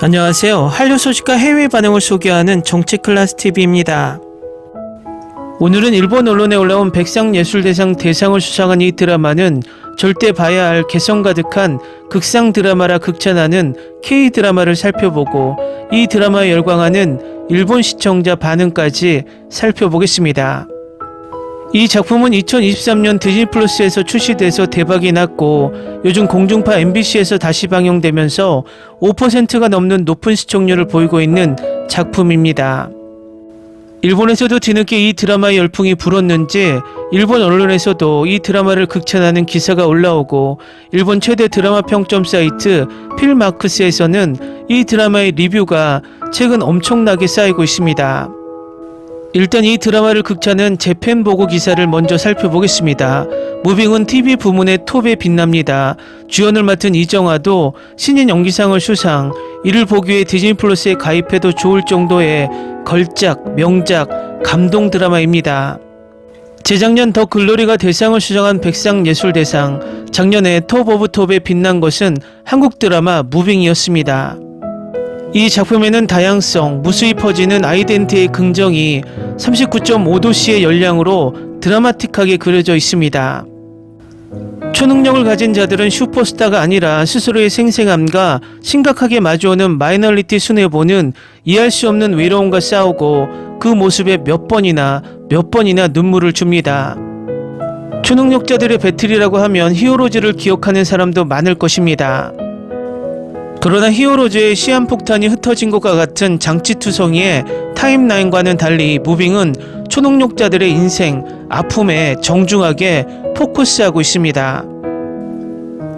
안녕하세요. 한류 소식과 해외 반응을 소개하는 정치클래스TV입니다. 오늘은 일본 언론에 올라온 백상예술대상 대상을 수상한 이 드라마는 절대 봐야 할 개성 가득한 극상 드라마라 극찬하는 K-드라마를 살펴보고 이 드라마에 열광하는 일본 시청자 반응까지 살펴보겠습니다. 이 작품은 2023년 디즈니 플러스에서 출시돼서 대박이 났고 요즘 공중파 MBC에서 다시 방영되면서 5%가 넘는 높은 시청률을 보이고 있는 작품입니다. 일본에서도 뒤늦게 이 드라마의 열풍이 불었는지 일본 언론에서도 이 드라마를 극찬하는 기사가 올라오고 일본 최대 드라마 평점 사이트 필마크스에서는 이 드라마의 리뷰가 최근 엄청나게 쌓이고 있습니다. 일단 이 드라마를 극찬한 재팬 보고 기사를 먼저 살펴보겠습니다. 무빙은 TV 부문의 톱에 빛납니다. 주연을 맡은 이정아도 신인 연기상을 수상, 이를 보기 위해 디즈니 플러스에 가입해도 좋을 정도의 걸작, 명작, 감동 드라마입니다. 재작년 더 글로리가 대상을 수상한 백상예술대상, 작년에 톱 오브 톱에 빛난 것은 한국 드라마 무빙이었습니다. 이 작품에는 다양성, 무수히 퍼지는 아이덴티티의 긍정이 39.5도씨의 열량으로 드라마틱하게 그려져 있습니다. 초능력을 가진 자들은 슈퍼스타가 아니라 스스로의 생생함과 심각하게 마주오는 마이너리티 순애보는 이해할 수 없는 외로움과 싸우고 그 모습에 몇 번이나 눈물을 줍니다. 초능력자들의 배틀이라고 하면 히어로즈를 기억하는 사람도 많을 것입니다. 그러나 히어로즈의 시한폭탄이 흩어진 것과 같은 장치투성이의 타임라인과는 달리 무빙은 초능력자들의 인생, 아픔에 정중하게 포커스하고 있습니다.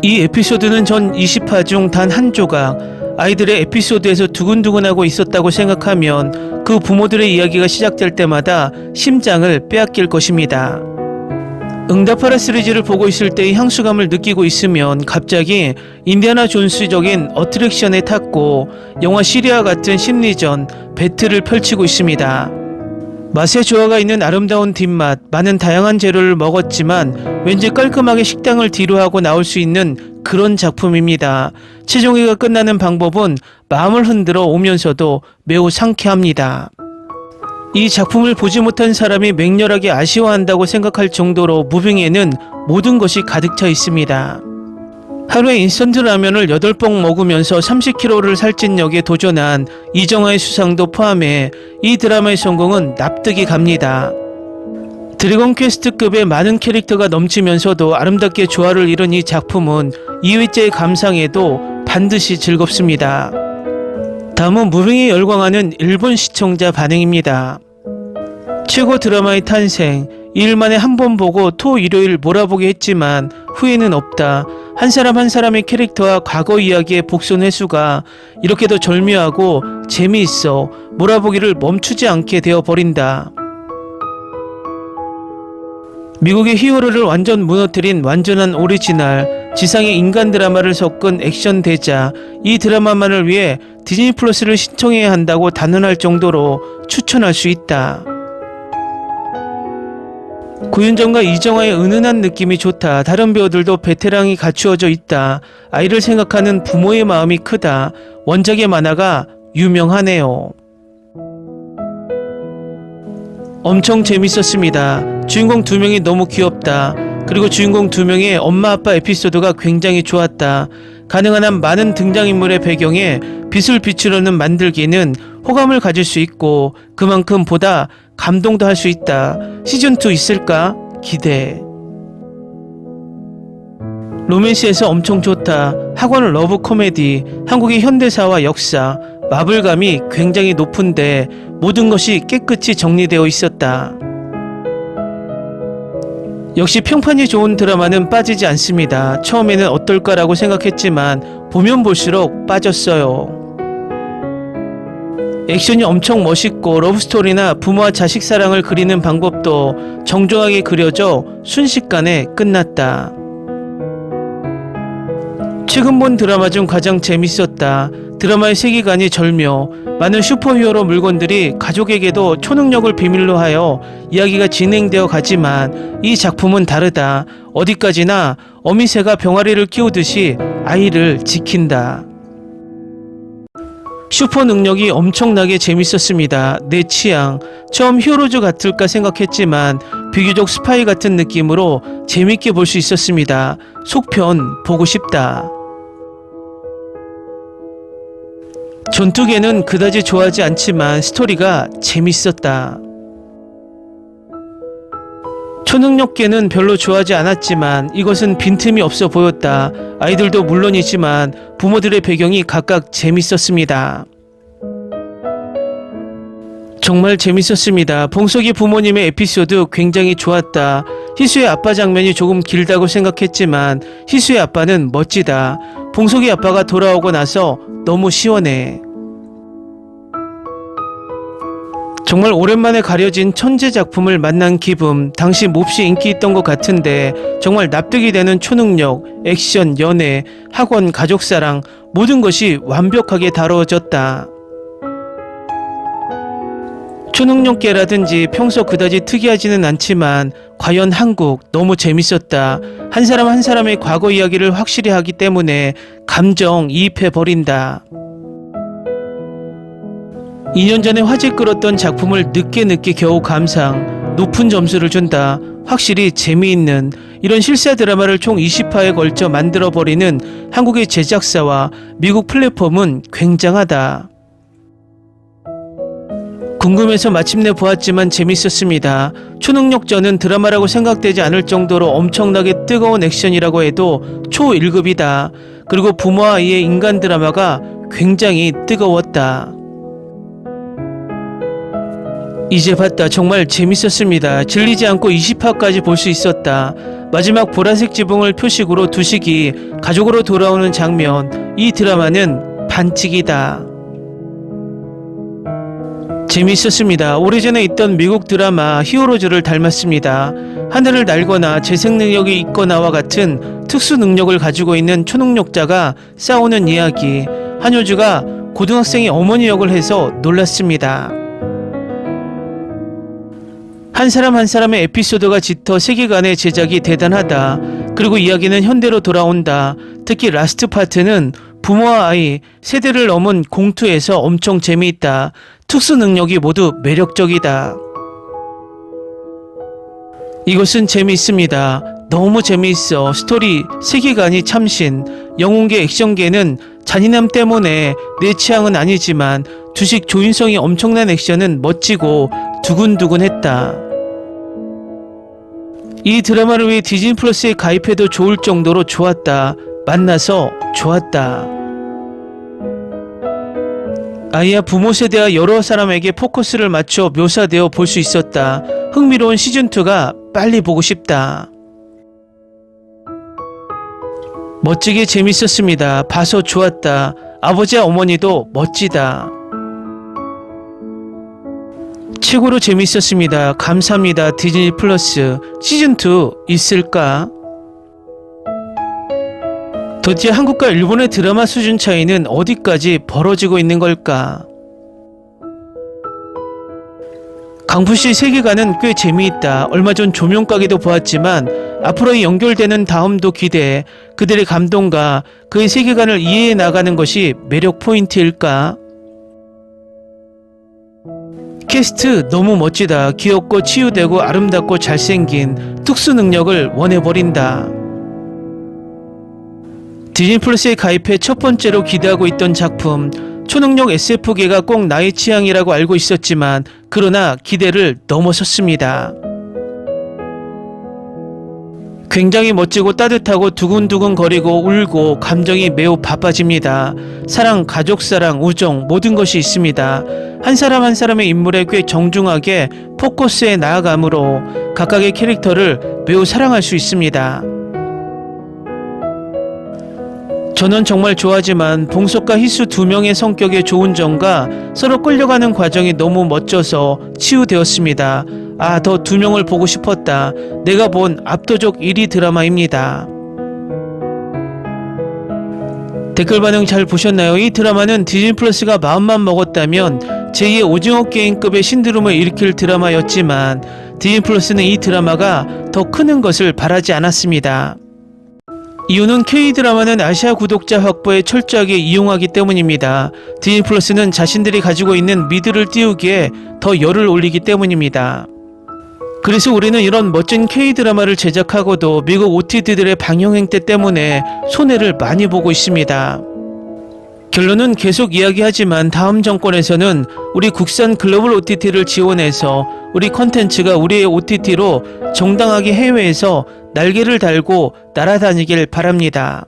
이 에피소드는 전 20화 중 단 한 조각, 아이들의 에피소드에서 두근두근하고 있었다고 생각하면 그 부모들의 이야기가 시작될 때마다 심장을 빼앗길 것입니다. 응답하라 시리즈를 보고 있을 때의 향수감을 느끼고 있으면 갑자기 인디아나 존스적인 어트랙션에 탔고 영화 시리아 같은 심리전, 배틀을 펼치고 있습니다. 맛의 조화가 있는 아름다운 뒷맛, 많은 다양한 재료를 먹었지만 왠지 깔끔하게 식당을 뒤로하고 나올 수 있는 그런 작품입니다. 최종회가 끝나는 방법은 마음을 흔들어 오면서도 매우 상쾌합니다. 이 작품을 보지 못한 사람이 맹렬하게 아쉬워한다고 생각할 정도로 무빙에는 모든 것이 가득 차 있습니다. 하루에 인스턴트 라면을 8봉 먹으면서 30kg를 살찐 역에 도전한 이정아의 수상도 포함해 이 드라마의 성공은 납득이 갑니다. 드래곤 퀘스트급의 많은 캐릭터가 넘치면서도 아름답게 조화를 이룬 이 작품은 2회째의 감상에도 반드시 즐겁습니다. 다음은 무빙에 열광하는 일본 시청자 반응입니다. 최고 드라마의 탄생, 2일 만에 한 번 보고 토 일요일 몰아보게 했지만 후회는 없다. 한 사람 한 사람의 캐릭터와 과거 이야기의 복선 회수가 이렇게도 절묘하고 재미있어 몰아보기를 멈추지 않게 되어버린다. 미국의 히어로를 완전 무너뜨린 완전한 오리지널, 지상의 인간 드라마를 섞은 액션 대작, 이 드라마만을 위해 디즈니 플러스를 신청해야 한다고 단언할 정도로 추천할 수 있다. 고윤정과 이정아의 은은한 느낌이 좋다. 다른 배우들도 베테랑이 갖추어져 있다. 아이를 생각하는 부모의 마음이 크다. 원작의 만화가 유명하네요. 엄청 재밌었습니다. 주인공 2명이 너무 귀엽다. 그리고 주인공 2명의 엄마 아빠 에피소드가 굉장히 좋았다. 가능한 한 많은 등장인물의 배경에 빛을 비추려는 만들기는 호감을 가질 수 있고 그만큼 보다 감동도 할 수 있다. 시즌2 있을까? 기대. 로맨스에서 엄청 좋다. 학원 러브 코미디, 한국의 현대사와 역사, 마블감이 굉장히 높은데 모든 것이 깨끗이 정리되어 있었다. 역시 평판이 좋은 드라마는 빠지지 않습니다. 처음에는 어떨까라고 생각했지만 보면 볼수록 빠졌어요. 액션이 엄청 멋있고 러브스토리나 부모와 자식 사랑을 그리는 방법도 정중하게 그려져 순식간에 끝났다. 최근 본 드라마 중 가장 재밌었다. 드라마의 세계관이 절묘, 많은 슈퍼히어로 물건들이 가족에게도 초능력을 비밀로 하여 이야기가 진행되어 가지만 이 작품은 다르다. 어디까지나 어미새가 병아리를 키우듯이 아이를 지킨다. 슈퍼 능력이 엄청나게 재밌었습니다. 내 취향. 처음 히어로즈 같을까 생각했지만 비교적 스파이 같은 느낌으로 재밌게 볼 수 있었습니다. 속편 보고 싶다. 전투계는 그다지 좋아하지 않지만 스토리가 재밌었다. 초능력계는 별로 좋아하지 않았지만 이것은 빈틈이 없어 보였다. 아이들도 물론이지만 부모들의 배경이 각각 재밌었습니다. 정말 재밌었습니다. 봉석이 부모님의 에피소드 굉장히 좋았다. 희수의 아빠 장면이 조금 길다고 생각했지만 희수의 아빠는 멋지다. 봉석이 아빠가 돌아오고 나서 너무 시원해. 정말 오랜만에 가려진 천재 작품을 만난 기분. 당시 몹시 인기 있던 것 같은데 정말 납득이 되는 초능력, 액션, 연애, 학원, 가족사랑 모든 것이 완벽하게 다뤄졌다. 초능력계라든지 평소 그다지 특이하지는 않지만 과연 한국 너무 재밌었다. 한 사람 한 사람의 과거 이야기를 확실히 하기 때문에 감정 이입해버린다. 2년 전에 화제 끌었던 작품을 늦게 겨우 감상, 높은 점수를 준다. 확실히 재미있는 이런 실사 드라마를 총 20화에 걸쳐 만들어버리는 한국의 제작사와 미국 플랫폼은 굉장하다. 궁금해서 마침내 보았지만 재밌었습니다. 초능력전은 드라마라고 생각되지 않을 정도로 엄청나게 뜨거운 액션이라고 해도 초 1급이다. 그리고 부모와 아이의 인간 드라마가 굉장히 뜨거웠다. 이제 봤다. 정말 재밌었습니다. 질리지 않고 20화까지 볼 수 있었다. 마지막 보라색 지붕을 표식으로 두식이 가족으로 돌아오는 장면. 이 드라마는 반칙이다. 재밌었습니다. 오래전에 있던 미국 드라마 히어로즈를 닮았습니다. 하늘을 날거나 재생 능력이 있거나와 같은 특수 능력을 가지고 있는 초능력자가 싸우는 이야기. 한효주가 고등학생의 어머니 역을 해서 놀랐습니다. 한 사람 한 사람의 에피소드가 짙어 세계관의 제작이 대단하다. 그리고 이야기는 현대로 돌아온다. 특히 라스트 파트는 부모와 아이, 세대를 넘은 공투에서 엄청 재미있다. 특수 능력이 모두 매력적이다. 이것은 재미있습니다. 너무 재미있어. 스토리, 세계관이 참신. 영웅계, 액션계는 잔인함 때문에 내 취향은 아니지만 두식 조인성이 엄청난 액션은 멋지고 두근두근했다. 이 드라마를 위해 디즈니 플러스에 가입해도 좋을 정도로 좋았다. 만나서 좋았다. 아이야 부모 세대와 여러 사람에게 포커스를 맞춰 묘사되어 볼 수 있었다. 흥미로운 시즌2가 빨리 보고 싶다. 멋지게 재밌었습니다. 봐서 좋았다. 아버지와 어머니도 멋지다. 최고로 재밌었습니다. 감사합니다. 디즈니 플러스. 시즌2 있을까? 도대체 한국과 일본의 드라마 수준 차이는 어디까지 벌어지고 있는 걸까? 강푸시 세계관은 꽤 재미있다. 얼마 전 조명가게도 보았지만 앞으로 연결되는 다음도 기대해. 그들의 감동과 그의 세계관을 이해해 나가는 것이 매력 포인트일까? 캐스트 너무 멋지다. 귀엽고 치유되고 아름답고 잘생긴 특수 능력을 원해버린다. 디즈니 플러스에 가입해 첫 번째로 기대하고 있던 작품. 초능력 SF계가 꼭 나의 취향이라고 알고 있었지만 그러나 기대를 넘어섰습니다. 굉장히 멋지고 따뜻하고 두근두근거리고 울고 감정이 매우 바빠집니다. 사랑, 가족사랑, 우정 모든 것이 있습니다. 한 사람 한 사람의 인물에 꽤 정중하게 포커스에 나아감으로 각각의 캐릭터를 매우 사랑할 수 있습니다. 저는 정말 좋아하지만 봉석과 희수 두 명의 성격의 좋은 점과 서로 끌려가는 과정이 너무 멋져서 치유되었습니다. 아, 더 두 명을 보고 싶었다. 내가 본 압도적 1위 드라마입니다. 댓글 반응 잘 보셨나요? 이 드라마는 디즈니 플러스가 마음만 먹었다면 제2의 오징어 게임급의 신드롬을 일으킬 드라마였지만 디즈니 플러스는 이 드라마가 더 크는 것을 바라지 않았습니다. 이유는 K-드라마는 아시아 구독자 확보에 철저하게 이용하기 때문입니다. 디즈니 플러스는 자신들이 가지고 있는 미드를 띄우기에 더 열을 올리기 때문입니다. 그래서 우리는 이런 멋진 K-드라마를 제작하고도 미국 OTT들의 방영 행태 때문에 손해를 많이 보고 있습니다. 결론은 계속 이야기하지만 다음 정권에서는 우리 국산 글로벌 OTT를 지원해서 우리 컨텐츠가 우리의 OTT로 정당하게 해외에서 날개를 달고 날아다니길 바랍니다.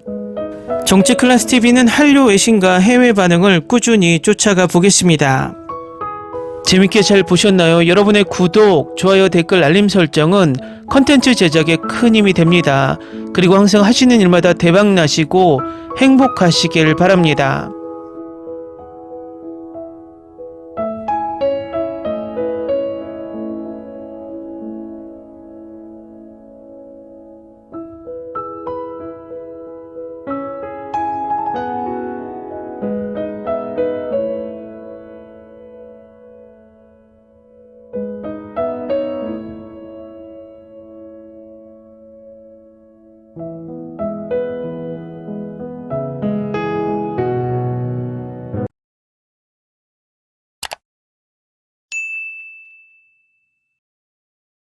정치 클래스 TV는 한류 외신과 해외 반응을 꾸준히 쫓아가 보겠습니다. 재밌게 잘 보셨나요? 여러분의 구독, 좋아요, 댓글, 알림 설정은 컨텐츠 제작에 큰 힘이 됩니다. 그리고 항상 하시는 일마다 대박 나시고 행복하시길 바랍니다.